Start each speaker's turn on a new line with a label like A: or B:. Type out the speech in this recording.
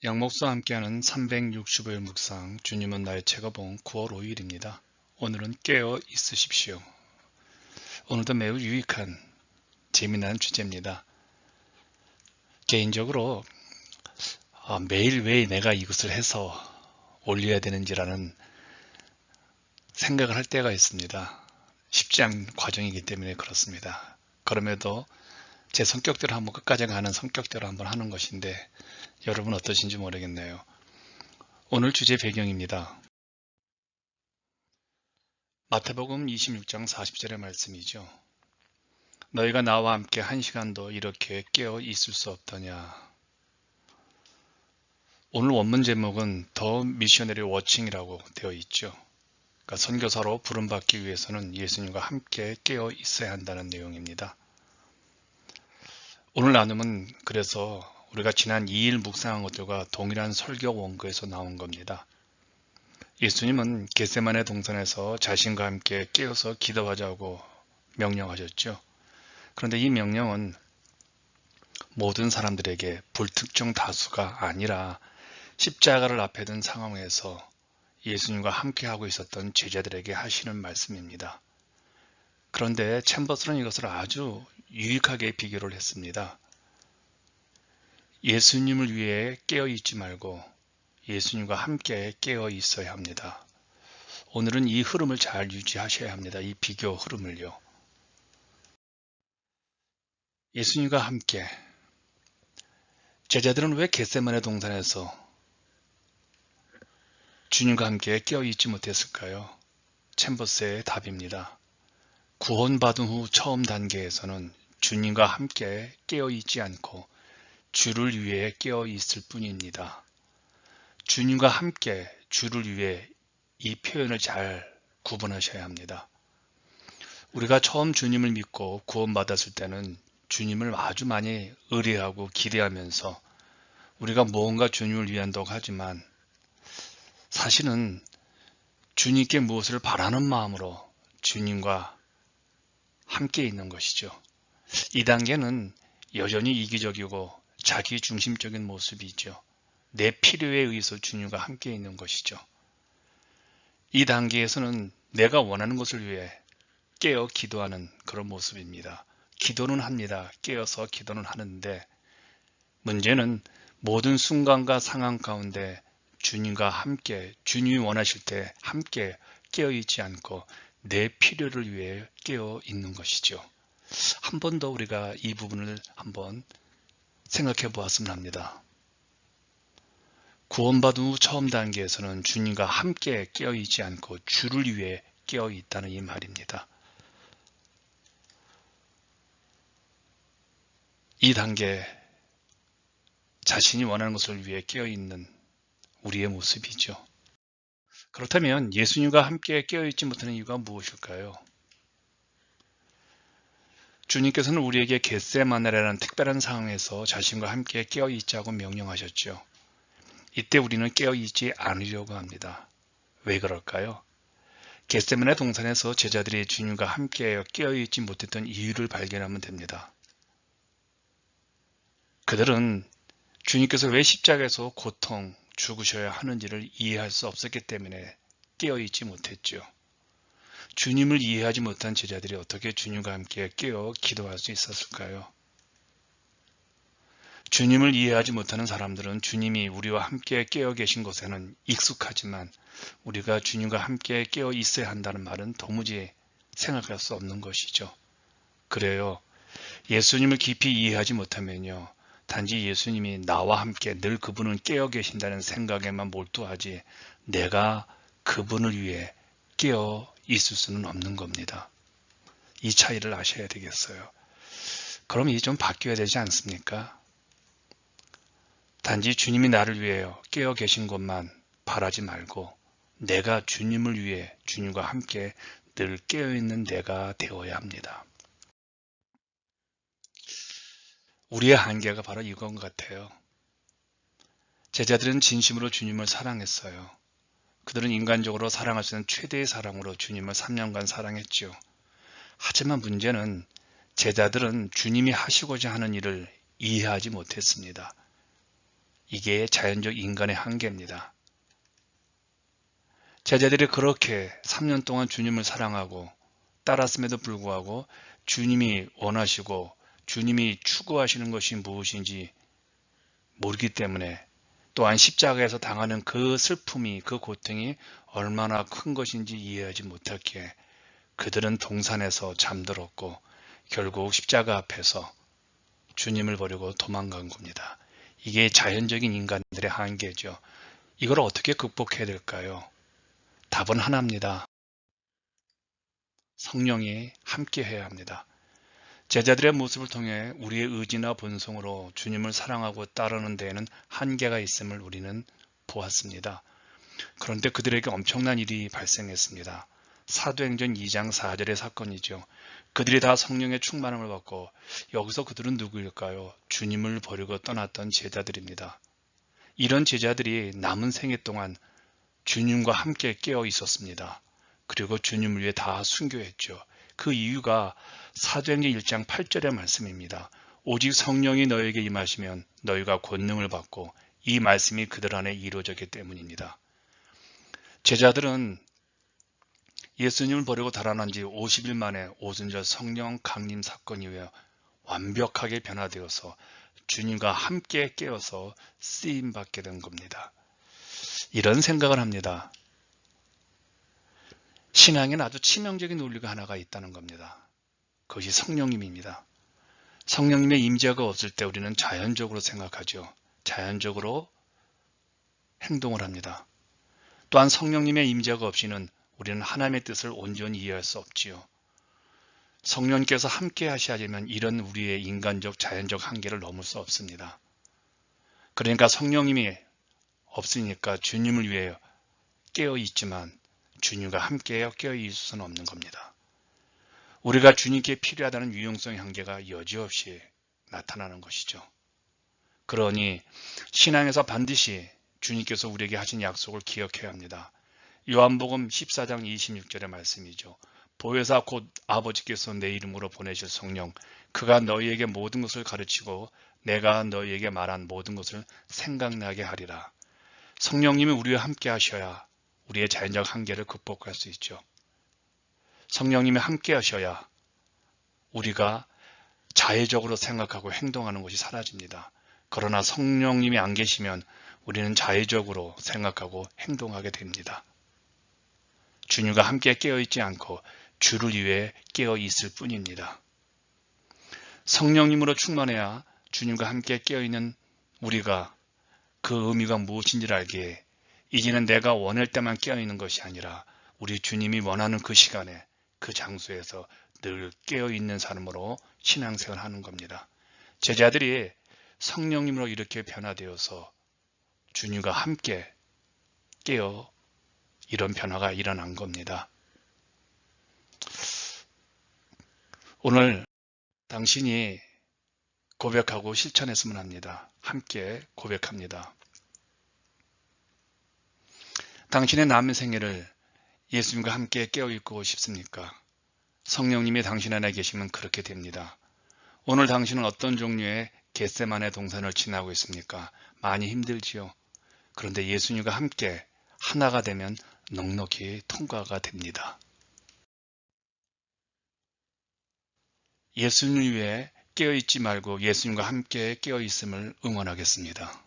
A: 양목수와 함께하는 365일 묵상, 주님은 나의 책어본 9월 5일입니다. 오늘은 깨어 있으십시오. 오늘도 매우 유익한 재미난 주제입니다. 개인적으로 매일 왜 내가 이것을 해서 올려야 되는지라는 생각을 할 때가 있습니다. 쉽지 않은 과정이기 때문에 그렇습니다. 그럼에도 제 성격대로 한번 끝까지 가는 성격대로 한번 하는 것인데 여러분 어떠신지 모르겠네요. 오늘 주제 배경입니다. 마태복음 26장 40절의 말씀이죠. 너희가 나와 함께 한 시간도 이렇게 깨어 있을 수 없더냐. 오늘 원문 제목은 더 미셔너리 워칭이라고 되어 있죠. 그러니까 선교사로 부름받기 위해서는 예수님과 함께 깨어 있어야 한다는 내용입니다. 오늘 나눔은 그래서 우리가 지난 2일 묵상한 것들과 동일한 설교 원고에서 나온 겁니다. 예수님은 겟세마네 동산에서 자신과 함께 깨어서 기도하자고 명령하셨죠. 그런데 이 명령은 모든 사람들에게 불특정 다수가 아니라 십자가를 앞에 둔 상황에서 예수님과 함께하고 있었던 제자들에게 하시는 말씀입니다. 그런데 챔버스는 이것을 아주 유익하게 비교를 했습니다. 예수님을 위해 깨어있지 말고 예수님과 함께 깨어 있어야 합니다. 오늘은 이 흐름을 잘 유지하셔야 합니다. 이 비교 흐름을요. 예수님과 함께 제자들은 왜 겟세마네 동산에서 주님과 함께 깨어있지 못했을까요? 챔버스의 답입니다. 구원받은 후 처음 단계에서는 주님과 함께 깨어있지 않고 주를 위해 깨어있을 뿐입니다. 주님과 함께 주를 위해 이 표현을 잘 구분하셔야 합니다. 우리가 처음 주님을 믿고 구원받았을 때는 주님을 아주 많이 의뢰하고 기대하면서 우리가 무언가 주님을 위한다고 하지만 사실은 주님께 무엇을 바라는 마음으로 주님과 함께 있는 것이죠. 이 단계는 여전히 이기적이고 자기중심적인 모습이죠. 내 필요에 의해서 주님과 함께 있는 것이죠. 이 단계에서는 내가 원하는 것을 위해 깨어 기도하는 그런 모습입니다. 기도는 합니다. 깨어서 기도는 하는데 문제는 모든 순간과 상황 가운데 주님과 함께 주님이 원하실 때 함께 깨어 있지 않고 내 필요를 위해 깨어 있는 것이죠. 한 번 더 우리가 이 부분을 한번 생각해 보았으면 합니다. 구원받은 후 처음 단계에서는 주님과 함께 깨어 있지 않고 주를 위해 깨어 있다는 이 말입니다. 이 단계 자신이 원하는 것을 위해 깨어 있는 우리의 모습이죠. 그렇다면 예수님과 함께 깨어있지 못하는 이유가 무엇일까요? 주님께서는 우리에게 겟세마네라는 특별한 상황에서 자신과 함께 깨어있자고 명령하셨죠. 이때 우리는 깨어있지 않으려고 합니다. 왜 그럴까요? 겟세마네 동산에서 제자들이 주님과 함께 깨어있지 못했던 이유를 발견하면 됩니다. 그들은 주님께서 왜 십자가에서 고통, 죽으셔야 하는지를 이해할 수 없었기 때문에 깨어있지 못했죠. 주님을 이해하지 못한 제자들이 어떻게 주님과 함께 깨어 기도할 수 있었을까요? 주님을 이해하지 못하는 사람들은 주님이 우리와 함께 깨어 계신 것에는 익숙하지만 우리가 주님과 함께 깨어 있어야 한다는 말은 도무지 생각할 수 없는 것이죠. 그래요. 예수님을 깊이 이해하지 못하면요. 단지 예수님이 나와 함께 늘 그분은 깨어 계신다는 생각에만 몰두하지 내가 그분을 위해 깨어 있을 수는 없는 겁니다. 이 차이를 아셔야 되겠어요. 그럼 이제 좀 바뀌어야 되지 않습니까? 단지 주님이 나를 위해 깨어 계신 것만 바라지 말고 내가 주님을 위해 주님과 함께 늘 깨어 있는 내가 되어야 합니다. 우리의 한계가 바로 이건 것 같아요. 제자들은 진심으로 주님을 사랑했어요. 그들은 인간적으로 사랑할 수 있는 최대의 사랑으로 주님을 3년간 사랑했죠. 하지만 문제는 제자들은 주님이 하시고자 하는 일을 이해하지 못했습니다. 이게 자연적 인간의 한계입니다. 제자들이 그렇게 3년 동안 주님을 사랑하고 따랐음에도 불구하고 주님이 원하시고 주님이 추구하시는 것이 무엇인지 모르기 때문에, 또한 십자가에서 당하는 그 슬픔이, 그 고통이 얼마나 큰 것인지 이해하지 못했기에 그들은 동산에서 잠들었고 결국 십자가 앞에서 주님을 버리고 도망간 겁니다. 이게 자연적인 인간들의 한계죠. 이걸 어떻게 극복해야 될까요? 답은 하나입니다. 성령이 함께 해야 합니다. 제자들의 모습을 통해 우리의 의지나 본성으로 주님을 사랑하고 따르는 데에는 한계가 있음을 우리는 보았습니다. 그런데 그들에게 엄청난 일이 발생했습니다. 사도행전 2장 4절의 사건이죠. 그들이 다 성령의 충만함을 받고, 여기서 그들은 누구일까요? 주님을 버리고 떠났던 제자들입니다. 이런 제자들이 남은 생애 동안 주님과 함께 깨어 있었습니다. 그리고 주님을 위해 다 순교했죠. 그 이유가 사도행전 1장 8절의 말씀입니다. 오직 성령이 너에게 임하시면 너희가 권능을 받고, 이 말씀이 그들 안에 이루어졌기 때문입니다. 제자들은 예수님을 버리고 달아난 지 50일 만에 오순절 성령 강림 사건 이후에 완벽하게 변화되어서 주님과 함께 깨어서 쓰임받게 된 겁니다. 이런 생각을 합니다. 신앙에는 아주 치명적인 논리가 하나가 있다는 겁니다. 그것이 성령님입니다. 성령님의 임재가 없을 때 우리는 자연적으로 생각하죠. 자연적으로 행동을 합니다. 또한 성령님의 임재가 없이는 우리는 하나님의 뜻을 온전히 이해할 수 없지요. 성령님께서 함께 하셔야지만 이런 우리의 인간적 자연적 한계를 넘을 수 없습니다. 그러니까 성령님이 없으니까 주님을 위해 깨어 있지만 주님과 함께 깨어 있을 수는 없는 겁니다. 우리가 주님께 필요하다는 유용성의 한계가 여지없이 나타나는 것이죠. 그러니 신앙에서 반드시 주님께서 우리에게 하신 약속을 기억해야 합니다. 요한복음 14장 26절의 말씀이죠. 보혜사 곧 아버지께서 내 이름으로 보내실 성령, 그가 너희에게 모든 것을 가르치고 내가 너희에게 말한 모든 것을 생각나게 하리라. 성령님이 우리와 함께 하셔야 우리의 자연적 한계를 극복할 수 있죠. 성령님이 함께 하셔야 우리가 자의적으로 생각하고 행동하는 것이 사라집니다. 그러나 성령님이 안 계시면 우리는 자의적으로 생각하고 행동하게 됩니다. 주님과 함께 깨어있지 않고 주를 위해 깨어있을 뿐입니다. 성령님으로 충만해야 주님과 함께 깨어있는 우리가 그 의미가 무엇인지를 알기에 이제는 내가 원할 때만 깨어있는 것이 아니라 우리 주님이 원하는 그 시간에 그 장소에서 늘 깨어있는 삶으로 신앙생활을 하는 겁니다. 제자들이 성령님으로 이렇게 변화되어서 주님과 함께 깨어 이런 변화가 일어난 겁니다. 오늘 당신이 고백하고 실천했으면 합니다. 함께 고백합니다. 당신의 남은 생애를 예수님과 함께 깨어있고 싶습니까? 성령님이 당신 안에 계시면 그렇게 됩니다. 오늘 당신은 어떤 종류의 겟세마네 동산을 지나고 있습니까? 많이 힘들지요. 그런데 예수님과 함께 하나가 되면 넉넉히 통과가 됩니다. 예수님 위해 깨어있지 말고 예수님과 함께 깨어있음을 응원하겠습니다.